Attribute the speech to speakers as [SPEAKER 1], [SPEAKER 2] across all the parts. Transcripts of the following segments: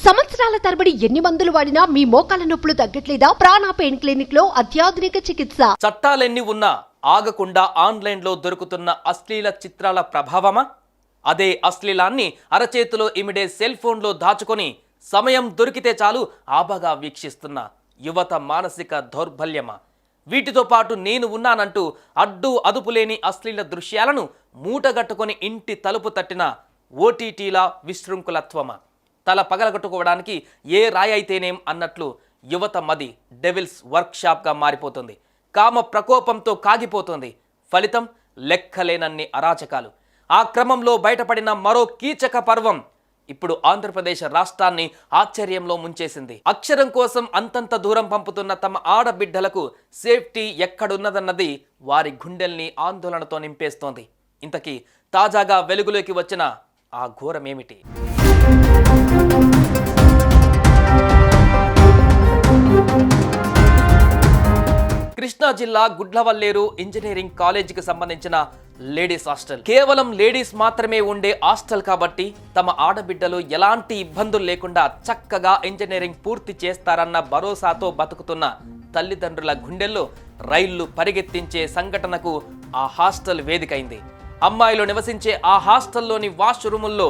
[SPEAKER 1] సంవత్సరాల తరబడి ఎన్ని మందులు వాడినా మీ మోకాల నొప్పులు తగ్గట్లేదా? ప్రాణ పెయిన్ క్లినిక్ లో అత్యాధునిక చికిత్స.
[SPEAKER 2] చట్టాలెన్ని ఉన్నా ఆగకుండా ఆన్లైన్లో దొరుకుతున్న అశ్లీల చిత్రాల ప్రభావమా? అదే అశ్లీలాన్ని అరచేతిలో ఇమిడే సెల్ ఫోన్లో దాచుకొని సమయం దొరికితే చాలు ఆబగా వీక్షిస్తున్న యువత మానసిక దౌర్బల్యమా? వీటితో పాటు నేను ఉన్నానంటూ అడ్డు అదుపులేని అశ్లీల దృశ్యాలను మూటగట్టుకొని ఇంటి తలుపు తట్టిన ఓటీటీల విశృంఖలత్వమా? తల పగలగొట్టుకోవడానికి ఏ రాయి అయితేనేం అన్నట్లు యువత మది డెవిల్స్ వర్క్షాప్గా మారిపోతుంది. కామ ప్రకోపంతో కాగిపోతుంది. ఫలితం లెక్కలేనన్ని అరాచకాలు. ఆ క్రమంలో బయటపడిన మరో కీచక పర్వం ఇప్పుడు ఆంధ్రప్రదేశ్ రాష్ట్రాన్ని ఆశ్చర్యంలో ముంచేసింది. అక్షరం కోసం అంతంత దూరం పంపుతున్న తమ ఆడబిడ్డలకు సేఫ్టీ ఎక్కడున్నదన్నది వారి గుండెల్ని ఆందోళనతో నింపేస్తోంది. ఇంతకీ తాజాగా వెలుగులోకి వచ్చిన ఆ ఘోరమేమిటి? కృష్ణా జిల్లా గుడ్లవల్లేరు ఇంజనీరింగ్ కాలేజీకి సంబంధించిన లేడీస్ హాస్టల్. కేవలం లేడీస్ మాత్రమే ఉండే హాస్టల్ కాబట్టి తమ ఆడబిడ్డలు ఎలాంటి ఇబ్బందులు లేకుండా చక్కగా ఇంజనీరింగ్ పూర్తి చేస్తారన్న భరోసాతో బతుకుతున్న తల్లిదండ్రుల గుండెల్లో రైళ్లు పరిగెత్తించే సంఘటనకు ఆ హాస్టల్ వేదికైంది. అమ్మాయిలు నివసించే ఆ హాస్టల్లోని వాష్రూముల్లో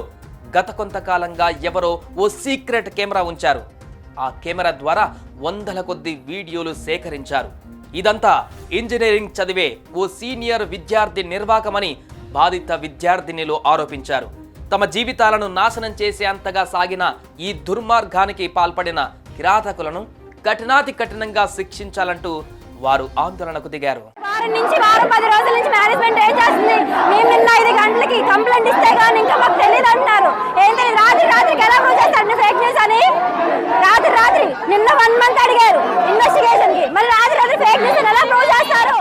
[SPEAKER 2] గత కొంతకాలంగా ఎవరో ఓ సీక్రెట్ కెమెరా ఉంచారు. ఆ కెమెరా ద్వారా వందల కొద్ది వీడియోలు సేకరించారు. ఇదంతా ఇంజనీరింగ్ చదివే ఓ సీనియర్ విద్యార్థి నిర్వాకమని బాధిత విద్యార్థినిలు ఆరోపించారు. తమ జీవితాలను నాశనం చేసే అంతగా సాగిన ఈ దుర్మార్గానికి పాల్పడిన కిరాతకులను కఠినాతి కఠినంగా శిక్షించాలంటూ వారు ఆందోళనకు దిగారు.
[SPEAKER 3] వారం 10 రోజుల నుంచి మేనేజ్మెంట్ ఏం చేస్తుంది? మేము నిన్న 5 గంటలకి కంప్లైంట్ ఇస్తే కానీ ఇంకా మాకు తెలియదు అంటున్నారు. ఏంటి రాత్రికి ఎలా ప్రూవ్ చేస్తారు ఫేక్ న్యూస్ అని? రాత్రి నిన్న 1 మంత్ అడిగారు ఇన్వెస్టిగేషన్ కి, మరి రాత్రి ఫేక్ న్యూస్ ఎలా ప్రూవ్ చేస్తారు?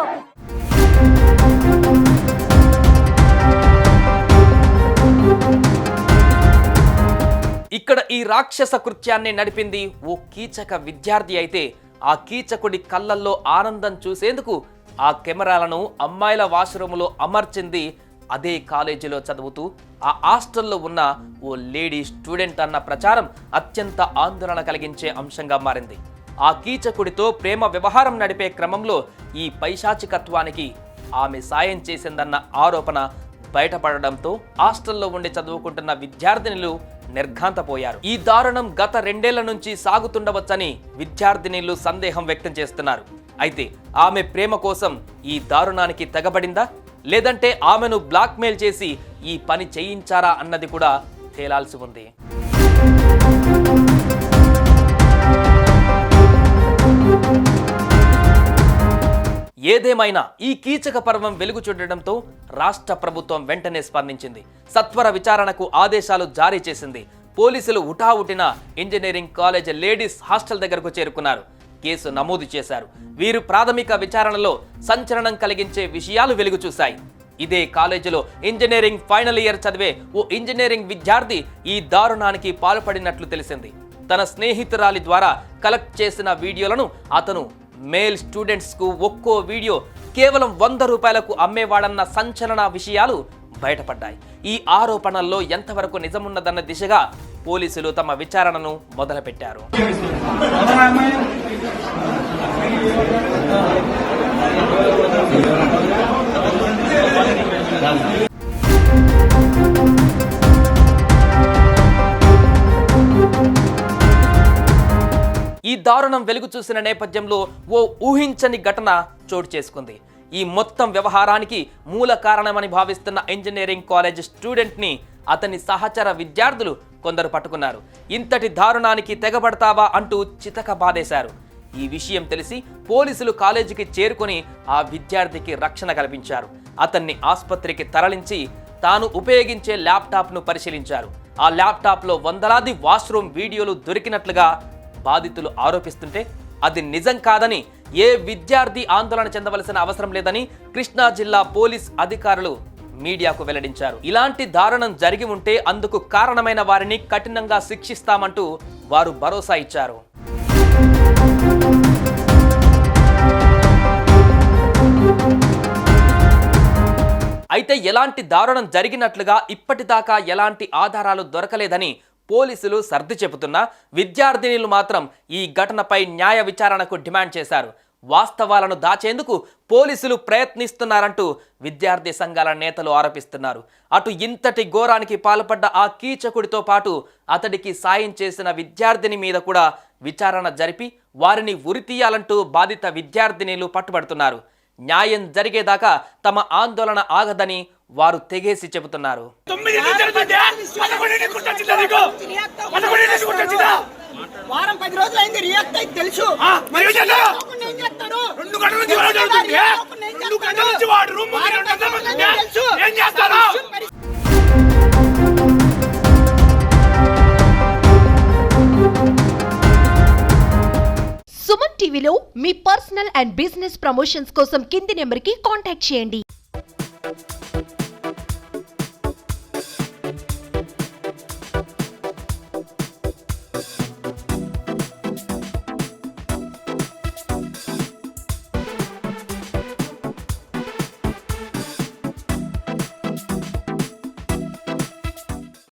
[SPEAKER 2] ఇక్కడ ఈ రాక్షస కృత్యాన్ని నడిపింది ఓ కీచక విద్యార్థి అయితే ఆ కీచకుడి కళ్ళల్లో ఆనందం చూసేందుకు ఆ కెమెరాలను అమ్మాయిల వాష్రూములో అమర్చింది అదే కాలేజీలో చదువుతూ ఆ హాస్టల్లో ఉన్న ఓ లేడీ స్టూడెంట్ అన్న ప్రచారం అత్యంత ఆందోళన కలిగించే అంశంగా మారింది. ఆ కీచకుడితో ప్రేమ వ్యవహారం నడిపే క్రమంలో ఈ పైశాచికత్వానికి ఆమె సాయం చేసిందన్న ఆరోపణ బయటపడడంతో హాస్టల్లో ఉండి చదువుకుంటున్న విద్యార్థినులు నిర్ఘాంతపోయారు. ఈ దారుణం గత 2 ఏళ్ల నుంచి సాగుతుండవచ్చని విద్యార్థినులు సందేహం వ్యక్తం చేస్తున్నారు. అయితే ఆమె ప్రేమ కోసం ఈ దారుణానికి తెగబడిందా, లేదంటే ఆమెను బ్లాక్మెయిల్ చేసి ఈ పని చేయించారా అన్నది కూడా తేలాల్సి ఉంది. ఏదేమైనా ఈ కీచక పర్వం వెలుగు చూడడంతో రాష్ట్ర ప్రభుత్వం వెంటనే స్పందించింది. సత్వర విచారణకు ఆదేశాలు జారీ చేసింది. పోలీసులు ఉటావుటిన ఇంజనీరింగ్ కాలేజ్ లేడీస్ హాస్టల్ దగ్గరకు చేరుకున్నారు. కేసు నమోదు చేశారు. వీరు ప్రాథమిక విచారణలో సంచలనం కలిగించే విషయాలు వెలుగు చూశాయి. ఇదే కాలేజీలో ఇంజనీరింగ్ ఫైనల్ ఇయర్ చదివే ఓ ఇంజనీరింగ్ విద్యార్థి ఈ దారుణానికి పాల్పడినట్లు తెలిసింది. తన స్నేహితురాలి ద్వారా కలెక్ట్ చేసిన వీడియోలను అతను మేల్ స్టూడెంట్స్ కు ఒక్కో వీడియో కేవలం 100 రూపాయలకు అమ్మేవాడన్న సంచలన విషయాలు బయటపడ్డాయి. ఈ ఆరోపణల్లో ఎంతవరకు నిజమున్నదన్న దిశగా పోలీసులు తమ విచారణను మొదలుపెట్టారు. ఈ దారుణం వెలుగు చూసిన నేపథ్యంలో ఓ ఊహించని ఘటన చోటు చేసుకుంది. ఈ మొత్తం వ్యవహారానికి మూల కారణమని భావిస్తున్న ఇంజనీరింగ్ కాలేజ్ స్టూడెంట్ని అతని సహచర విద్యార్థులు కొందరు పట్టుకున్నారు. ఇంతటి దారుణానికి తెగబడతావా అంటూ చితక బాధేశారు. ఈ విషయం తెలిసి పోలీసులు కాలేజీకి చేరుకొని ఆ విద్యార్థికి రక్షణ కల్పించారు. అతన్ని ఆసుపత్రికి తరలించి తాను ఉపయోగించే ల్యాప్టాప్ను పరిశీలించారు. ఆ ల్యాప్టాప్లో వందలాది వాష్రూమ్ వీడియోలు దొరికినట్లుగా బాధితులు ఆరోపిస్తుంటే అది నిజం కాదని, ఏ విద్యార్థి ఆందోళన చెందవలసిన అవసరం లేదని కృష్ణా జిల్లా పోలీస్ అధికారులు మీడియాకు వెల్లడించారు. ఇలాంటి దారుణం జరిగి ఉంటే అందుకు కారణమైన వారిని కఠినంగా శిక్షిస్తామంటూ వారు భరోసా ఇచ్చారు. అయితే ఎలాంటి దారుణం జరిగినట్లుగా ఇప్పటిదాకా ఎలాంటి ఆధారాలు దొరకలేదని పోలీసులు సర్ది చెబుతున్నా విద్యార్థినులు మాత్రం ఈ ఘటనపై న్యాయ విచారణకు డిమాండ్ చేశారు. వాస్తవాలను దాచేందుకు పోలీసులు ప్రయత్నిస్తున్నారంటూ విద్యార్థి సంఘాల నేతలు ఆరోపిస్తున్నారు. అటు ఇంతటి ఘోరానికి పాల్పడ్డ ఆ కీచకుడితో పాటు అతడికి సాయం చేసిన విద్యార్థిని మీద కూడా విచారణ జరిపి వారిని ఉరితీయాలంటూ బాధిత విద్యార్థినిలు పట్టుబడుతున్నారు. న్యాయం జరిగేదాకా తమ ఆందోళన ఆగదని వారు తెగేసి చెబుతున్నారు.
[SPEAKER 4] వారం 10 రోజులు అయింది రియాక్ట్ అయితే తెలుసు.
[SPEAKER 1] సుమన్ టీవీలో మీ పర్సనల్ అండ్ బిజినెస్ ప్రమోషన్స్ కోసం కింది నెంబర్కి కాంటాక్ట్ చేయండి.